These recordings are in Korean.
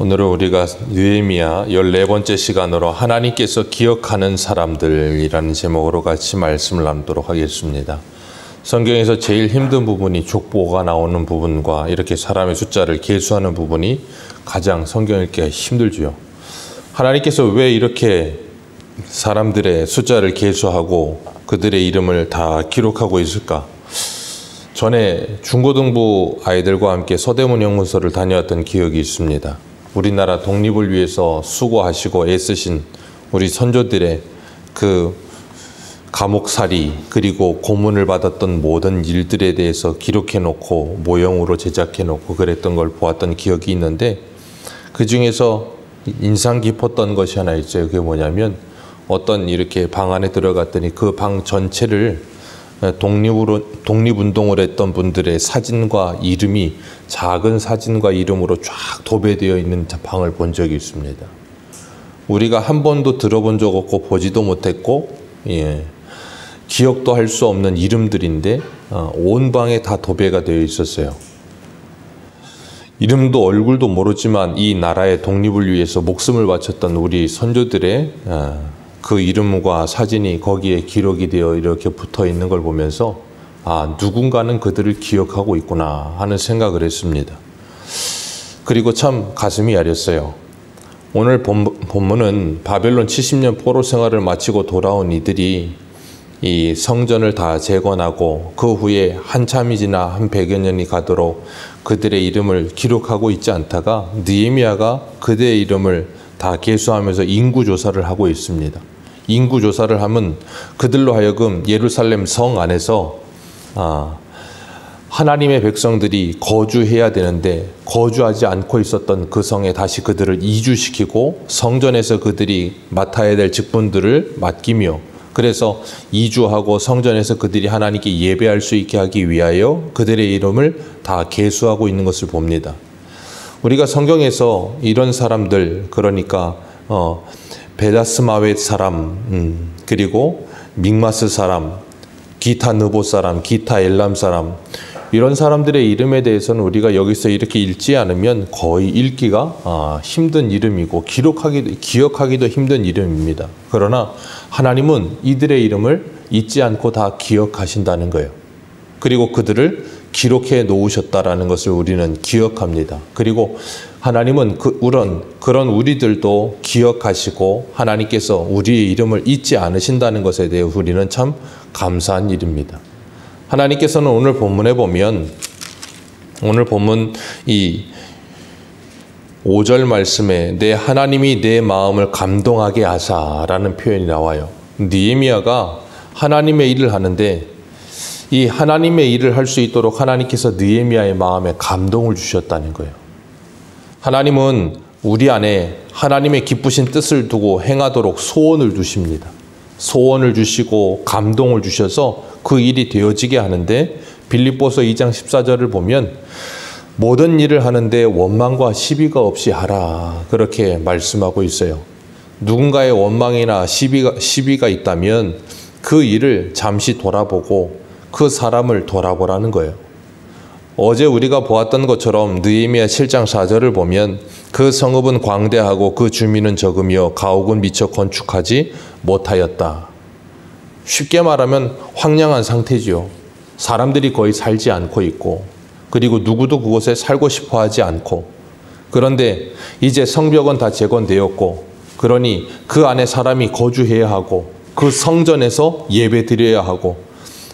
오늘은 우리가 느헤미야 14번째 시간으로 하나님께서 기억하는 사람들이라는 제목으로 같이 말씀을 나누도록 하겠습니다. 성경에서 제일 힘든 부분이 족보가 나오는 부분과 이렇게 사람의 숫자를 계수하는 부분이 가장 성경 읽기가 힘들지요. 하나님께서 왜 이렇게 사람들의 숫자를 계수하고 그들의 이름을 다 기록하고 있을까? 전에 중고등부 아이들과 함께 서대문 영문소를 다녀왔던 기억이 있습니다. 우리나라 독립을 위해서 수고하시고 애쓰신 우리 선조들의 그 감옥살이 그리고 고문을 받았던 모든 일들에 대해서 기록해놓고 모형으로 제작해놓고 그랬던 걸 보았던 기억이 있는데, 그 중에서 인상 깊었던 것이 하나 있어요. 그게 뭐냐면 어떤 이렇게 방 안에 들어갔더니 그 방 전체를 독립운동을 했던 분들의 사진과 이름이 작은 사진과 이름으로 쫙 도배되어 있는 방을 본 적이 있습니다. 우리가 한 번도 들어본 적 없고 보지도 못했고 기억도 할 수 없는 이름들인데 온 방에 다 도배가 되어 있었어요. 이름도 얼굴도 모르지만 이 나라의 독립을 위해서 목숨을 바쳤던 우리 선조들의 그 이름과 사진이 거기에 기록이 되어 이렇게 붙어 있는 걸 보면서 누군가는 그들을 기억하고 있구나 하는 생각을 했습니다. 그리고 참 가슴이 야렸어요. 오늘 본문은 바벨론 70년 포로 생활을 마치고 돌아온 이들이 이 성전을 다 재건하고 그 후에 한참이 지나 한 100여 년이 가도록 그들의 이름을 기록하고 있지 않다가 느헤미야가 그들의 이름을 다 계수하면서 인구조사를 하고 있습니다. 인구조사를 하면 그들로 하여금 예루살렘 성 안에서 하나님의 백성들이 거주해야 되는데 거주하지 않고 있었던 그 성에 다시 그들을 이주시키고 성전에서 그들이 맡아야 될 직분들을 맡기며, 그래서 이주하고 성전에서 그들이 하나님께 예배할 수 있게 하기 위하여 그들의 이름을 다 계수하고 있는 것을 봅니다. 우리가 성경에서 이런 사람들, 그러니까 베다스마웻 사람, 그리고 믹마스 사람, 기타 느보 사람, 기타 엘람 사람, 이런 사람들의 이름에 대해서는 우리가 여기서 이렇게 읽지 않으면 거의 읽기가 힘든 이름이고 기억하기도 힘든 이름입니다. 그러나 하나님은 이들의 이름을 잊지 않고 다 기억하신다는 거예요. 그리고 그들을 기록해 놓으셨다라는 것을 우리는 기억합니다. 그리고 하나님은 그런 우리들도 기억하시고 하나님께서 우리의 이름을 잊지 않으신다는 것에 대해 우리는 참 감사한 일입니다. 하나님께서는 오늘 본문에 보면, 오늘 본문 이 5절 말씀에 내 하나님이 내 마음을 감동하게 하사라는 표현이 나와요. 느헤미야가 하나님의 일을 하는데 이 하나님의 일을 할 수 있도록 하나님께서 느헤미야의 마음에 감동을 주셨다는 거예요. 하나님은 우리 안에 하나님의 기쁘신 뜻을 두고 행하도록 소원을 주십니다. 소원을 주시고 감동을 주셔서 그 일이 되어지게 하는데, 빌립보서 2장 14절을 보면 모든 일을 하는데 원망과 시비가 없이 하라, 그렇게 말씀하고 있어요. 누군가의 원망이나 시비가 있다면 그 일을 잠시 돌아보고 그 사람을 돌아보라는 거예요. 어제 우리가 보았던 것처럼 느헤미야 7장 4절을 보면 그 성읍은 광대하고 그 주민은 적으며 가옥은 미처 건축하지 못하였다. 쉽게 말하면 황량한 상태지요. 사람들이 거의 살지 않고 있고, 그리고 누구도 그곳에 살고 싶어 하지 않고, 그런데 이제 성벽은 다 재건되었고, 그러니 그 안에 사람이 거주해야 하고 그 성전에서 예배 드려야 하고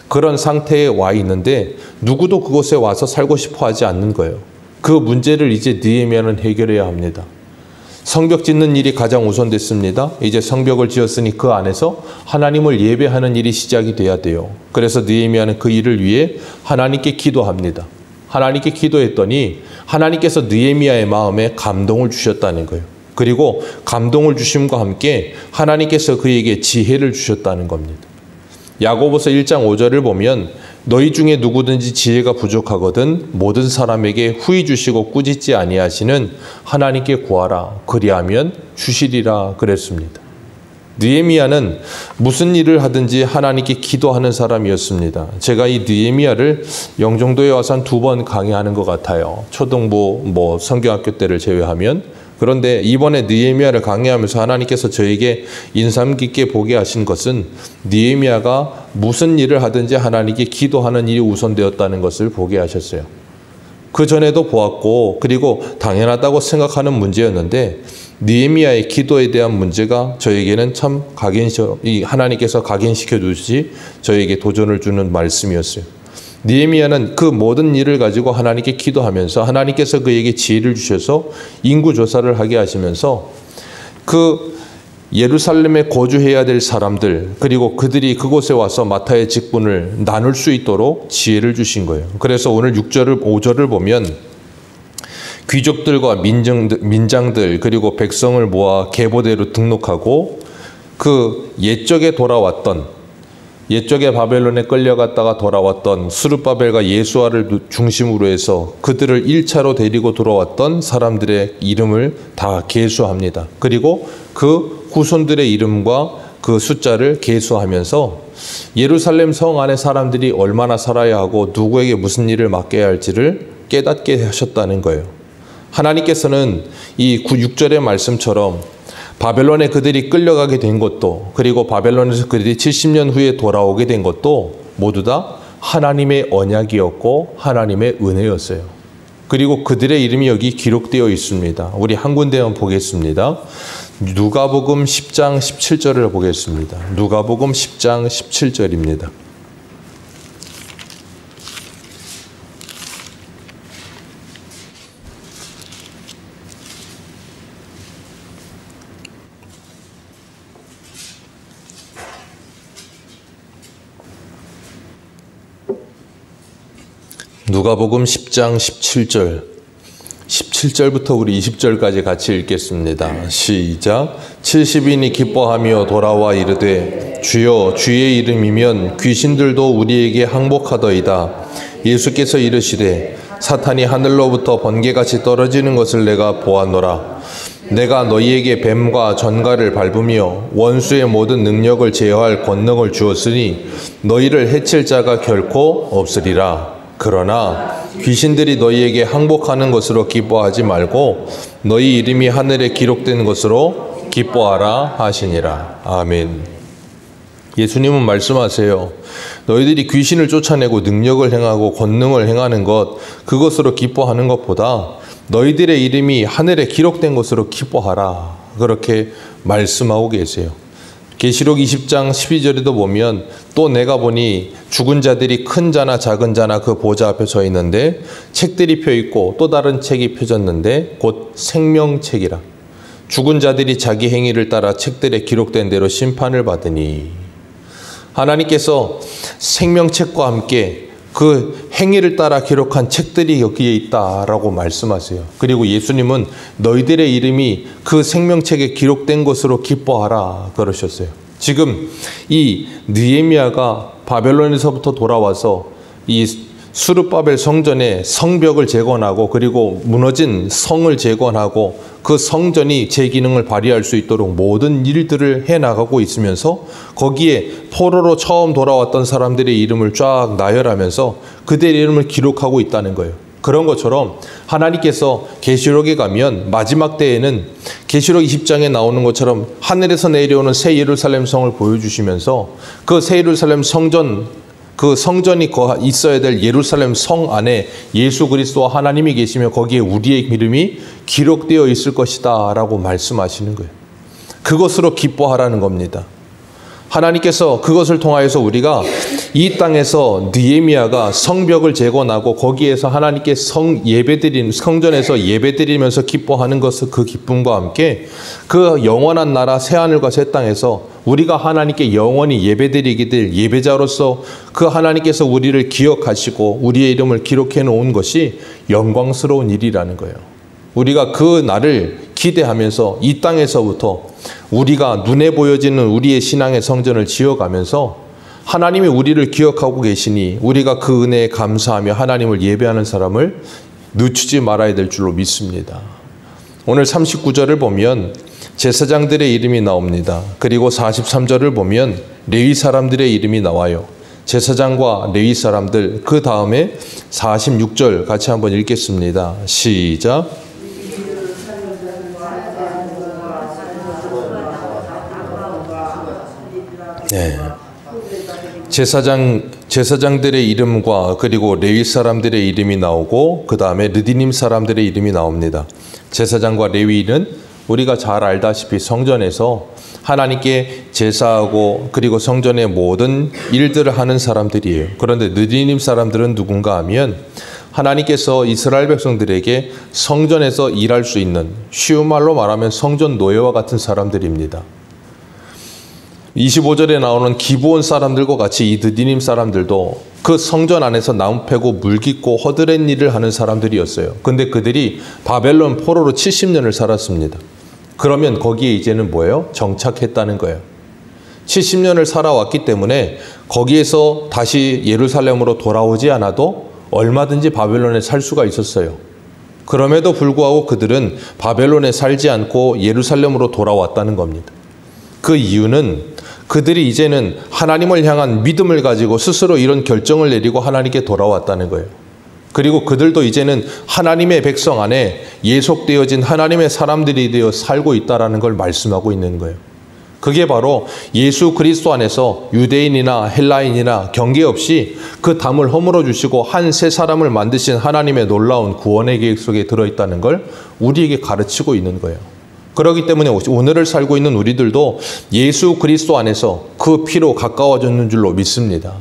그런 상태에 와 있는데 누구도 그곳에 와서 살고 싶어 하지 않는 거예요. 그 문제를 이제 느헤미야는 해결해야 합니다. 성벽 짓는 일이 가장 우선됐습니다. 이제 성벽을 지었으니 그 안에서 하나님을 예배하는 일이 시작이 돼야 돼요. 그래서 느헤미야는 그 일을 위해 하나님께 기도합니다. 하나님께 기도했더니 하나님께서 느헤미야의 마음에 감동을 주셨다는 거예요. 그리고 감동을 주심과 함께 하나님께서 그에게 지혜를 주셨다는 겁니다. 야고보서 1장 5절을 보면 너희 중에 누구든지 지혜가 부족하거든 모든 사람에게 후히 주시고 꾸짖지 아니하시는 하나님께 구하라, 그리하면 주시리라 그랬습니다. 느헤미야는 무슨 일을 하든지 하나님께 기도하는 사람이었습니다. 제가 이 느헤미야를 영종도에 와서 한 2번 강의하는 것 같아요. 초등부 성경학교 때를 제외하면 그런데 이번에 느헤미야를 강의하면서 하나님께서 저에게 인상 깊게 보게 하신 것은 느헤미야가 무슨 일을 하든지 하나님께 기도하는 일이 우선되었다는 것을 보게 하셨어요. 그 전에도 보았고 그리고 당연하다고 생각하는 문제였는데 느헤미야의 기도에 대한 문제가 저에게는 참 하나님께서 각인시켜 주시 저에게 도전을 주는 말씀이었어요. 느헤미야는 그 모든 일을 가지고 하나님께 기도하면서 하나님께서 그에게 지혜를 주셔서 인구 조사를 하게 하시면서 그 예루살렘에 거주해야 될 사람들 그리고 그들이 그곳에 와서 마타의 직분을 나눌 수 있도록 지혜를 주신 거예요. 그래서 오늘 6절을 5절을 보면 귀족들과 민장들 그리고 백성을 모아 계보대로 등록하고 그 옛적에 바벨론에 끌려갔다가 돌아왔던 스룹바벨과 예수아를 중심으로 해서 그들을 1차로 데리고 돌아왔던 사람들의 이름을 다 계수합니다. 그리고 그 후손들의 이름과 그 숫자를 계수하면서 예루살렘 성 안에 사람들이 얼마나 살아야 하고 누구에게 무슨 일을 맡겨야 할지를 깨닫게 하셨다는 거예요. 하나님께서는 이 6절의 말씀처럼 바벨론에 그들이 끌려가게 된 것도 그리고 바벨론에서 그들이 70년 후에 돌아오게 된 것도 모두 다 하나님의 언약이었고 하나님의 은혜였어요. 그리고 그들의 이름이 여기 기록되어 있습니다. 우리 한 군데만 보겠습니다. 누가복음 10장 17절을 보겠습니다. 누가복음 10장 17절입니다. 누가복음 10장 17절 17절부터 우리 20절까지 같이 읽겠습니다. 시작. 70인이 기뻐하며 돌아와 이르되 주여 주의 이름이면 귀신들도 우리에게 항복하더이다. 예수께서 이르시되 사탄이 하늘로부터 번개같이 떨어지는 것을 내가 보았노라. 내가 너희에게 뱀과 전갈을 밟으며 원수의 모든 능력을 제어할 권능을 주었으니 너희를 해칠 자가 결코 없으리라. 그러나 귀신들이 너희에게 항복하는 것으로 기뻐하지 말고 너희 이름이 하늘에 기록된 것으로 기뻐하라 하시니라. 아멘. 예수님은 말씀하세요. 너희들이 귀신을 쫓아내고 능력을 행하고 권능을 행하는 것 그것으로 기뻐하는 것보다 너희들의 이름이 하늘에 기록된 것으로 기뻐하라. 그렇게 말씀하고 계세요. 계시록 20장 12절에도 보면 또 내가 보니 죽은 자들이 큰 자나 작은 자나 그 보좌 앞에 서 있는데 책들이 펴 있고 또 다른 책이 펴졌는데 곧 생명책이라. 죽은 자들이 자기 행위를 따라 책들에 기록된 대로 심판을 받으니. 하나님께서 생명책과 함께 그 행위를 따라 기록한 책들이 여기에 있다라고 말씀하세요. 그리고 예수님은 너희들의 이름이 그 생명책에 기록된 것으로 기뻐하라 그러셨어요. 지금 이 느헤미야가 바벨론에서부터 돌아와서 이 스룹바벨 성전의 성벽을 재건하고 그리고 무너진 성을 재건하고 그 성전이 제 기능을 발휘할 수 있도록 모든 일들을 해나가고 있으면서 거기에 포로로 처음 돌아왔던 사람들의 이름을 쫙 나열하면서 그들의 이름을 기록하고 있다는 거예요. 그런 것처럼 하나님께서 계시록에 가면 마지막 때에는 계시록 20장에 나오는 것처럼 하늘에서 내려오는 새 예루살렘 성을 보여주시면서 그 새 예루살렘 성전 그 성전이 있어야 될 예루살렘 성 안에 예수 그리스도와 하나님이 계시며 거기에 우리의 이름이 기록되어 있을 것이다 라고 말씀하시는 거예요. 그것으로 기뻐하라는 겁니다. 하나님께서 그것을 통하여서 우리가 이 땅에서 느헤미야가 성벽을 재건하고 거기에서 하나님께 성전에서 예배드리면서 기뻐하는 것은 그 기쁨과 함께 그 영원한 나라 새하늘과 새 땅에서 우리가 하나님께 영원히 예배드리게 될 예배자로서 그 하나님께서 우리를 기억하시고 우리의 이름을 기록해 놓은 것이 영광스러운 일이라는 거예요. 우리가 그 날을 기대하면서 이 땅에서부터 우리가 눈에 보여지는 우리의 신앙의 성전을 지어가면서 하나님이 우리를 기억하고 계시니 우리가 그 은혜에 감사하며 하나님을 예배하는 사람을 늦추지 말아야 될 줄로 믿습니다. 오늘 39절을 보면 제사장들의 이름이 나옵니다. 그리고 43절을 보면 레위 사람들의 이름이 나와요. 제사장과 레위 사람들, 그 다음에 46절 같이 한번 읽겠습니다. 시작. 네. 제사장들의 이름과 그리고 레위 사람들의 이름이 나오고 그 다음에 르디님 사람들의 이름이 나옵니다. 제사장과 레위는 우리가 잘 알다시피 성전에서 하나님께 제사하고 그리고 성전의 모든 일들을 하는 사람들이에요. 그런데 르디님 사람들은 누군가 하면 하나님께서 이스라엘 백성들에게 성전에서 일할 수 있는, 쉬운 말로 말하면 성전 노예와 같은 사람들입니다. 25절에 나오는 기브온 사람들과 같이 이 르디님 사람들도 그 성전 안에서 나무 패고 물 깃고 허드렛 일을 하는 사람들이었어요. 근데 그들이 바벨론 포로로 70년을 살았습니다. 그러면 거기에 이제는 뭐예요? 정착했다는 거예요. 70년을 살아왔기 때문에 거기에서 다시 예루살렘으로 돌아오지 않아도 얼마든지 바벨론에 살 수가 있었어요. 그럼에도 불구하고 그들은 바벨론에 살지 않고 예루살렘으로 돌아왔다는 겁니다. 그 이유는 그들이 이제는 하나님을 향한 믿음을 가지고 스스로 이런 결정을 내리고 하나님께 돌아왔다는 거예요. 그리고 그들도 이제는 하나님의 백성 안에 예속되어진 하나님의 사람들이 되어 살고 있다는 걸 말씀하고 있는 거예요. 그게 바로 예수 그리스도 안에서 유대인이나 헬라인이나 경계없이 그 담을 허물어 주시고 한 새 사람을 만드신 하나님의 놀라운 구원의 계획 속에 들어있다는 걸 우리에게 가르치고 있는 거예요. 그렇기 때문에 오늘을 살고 있는 우리들도 예수 그리스도 안에서 그 피로 가까워졌는 줄로 믿습니다.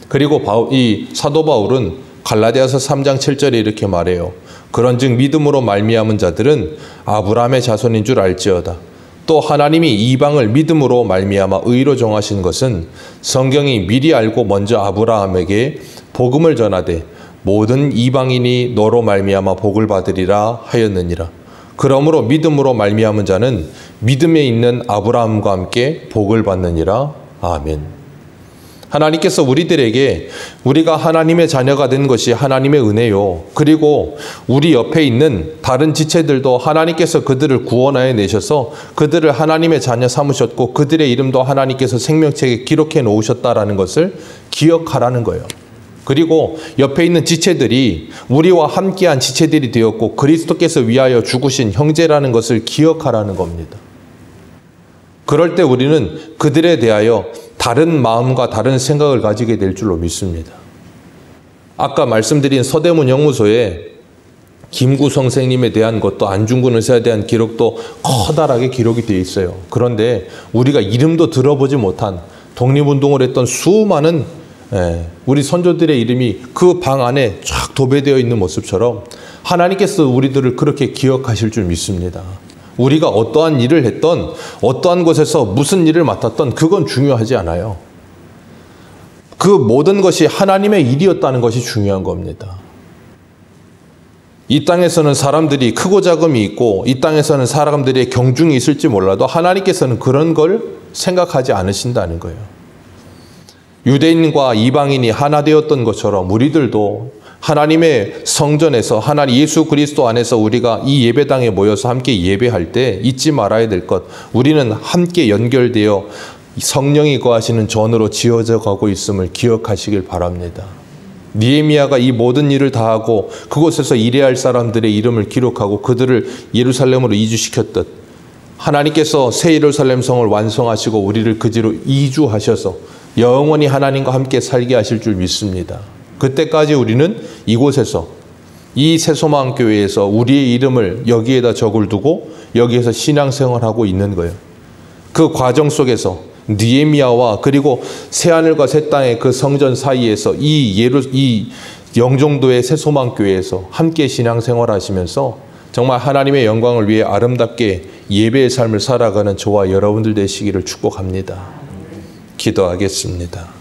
그리고 이 사도 바울은 갈라디아서 3장 7절에 이렇게 말해요. 그런즉 믿음으로 말미암은 자들은 아브라함의 자손인 줄 알지어다. 또 하나님이 이방을 믿음으로 말미암아 의로 정하신 것은 성경이 미리 알고 먼저 아브라함에게 복음을 전하되 모든 이방인이 너로 말미암아 복을 받으리라 하였느니라. 그러므로 믿음으로 말미암은 자는 믿음에 있는 아브라함과 함께 복을 받느니라. 아멘. 하나님께서 우리들에게 우리가 하나님의 자녀가 된 것이 하나님의 은혜요. 그리고 우리 옆에 있는 다른 지체들도 하나님께서 그들을 구원하여 내셔서 그들을 하나님의 자녀 삼으셨고 그들의 이름도 하나님께서 생명책에 기록해 놓으셨다라는 것을 기억하라는 거예요. 그리고 옆에 있는 지체들이 우리와 함께한 지체들이 되었고 그리스도께서 위하여 죽으신 형제라는 것을 기억하라는 겁니다. 그럴 때 우리는 그들에 대하여 다른 마음과 다른 생각을 가지게 될 줄로 믿습니다. 아까 말씀드린 서대문 영무소에 김구 선생님에 대한 것도 안중근 의사에 대한 기록도 커다랗게 기록이 되어 있어요. 그런데 우리가 이름도 들어보지 못한 독립운동을 했던 수많은 우리 선조들의 이름이 그 방 안에 쫙 도배되어 있는 모습처럼 하나님께서 우리들을 그렇게 기억하실 줄 믿습니다. 우리가 어떠한 일을 했던 어떠한 곳에서 무슨 일을 맡았던 그건 중요하지 않아요. 그 모든 것이 하나님의 일이었다는 것이 중요한 겁니다. 이 땅에서는 사람들이 크고 작음이 있고 이 땅에서는 사람들의 경중이 있을지 몰라도 하나님께서는 그런 걸 생각하지 않으신다는 거예요. 유대인과 이방인이 하나 되었던 것처럼 우리들도 하나님의 성전에서 하나님 예수 그리스도 안에서 우리가 이 예배당에 모여서 함께 예배할 때 잊지 말아야 될 것, 우리는 함께 연결되어 성령이 거하시는 전으로 지어져 가고 있음을 기억하시길 바랍니다. 느헤미야가 이 모든 일을 다 하고 그곳에서 일해야 할 사람들의 이름을 기록하고 그들을 예루살렘으로 이주시켰듯 하나님께서 새 예루살렘 성을 완성하시고 우리를 그지로 이주하셔서 영원히 하나님과 함께 살게 하실 줄 믿습니다. 그때까지 우리는 이곳에서 이 새소망교회에서 우리의 이름을 여기에다 적을 두고 여기에서 신앙생활하고 있는 거예요. 그 과정 속에서 느헤미야와 그리고 새하늘과 새 땅의 그 성전 사이에서 이 영종도의 새소망교회에서 함께 신앙생활하시면서 정말 하나님의 영광을 위해 아름답게 예배의 삶을 살아가는 저와 여러분들 되시기를 축복합니다. 기도하겠습니다.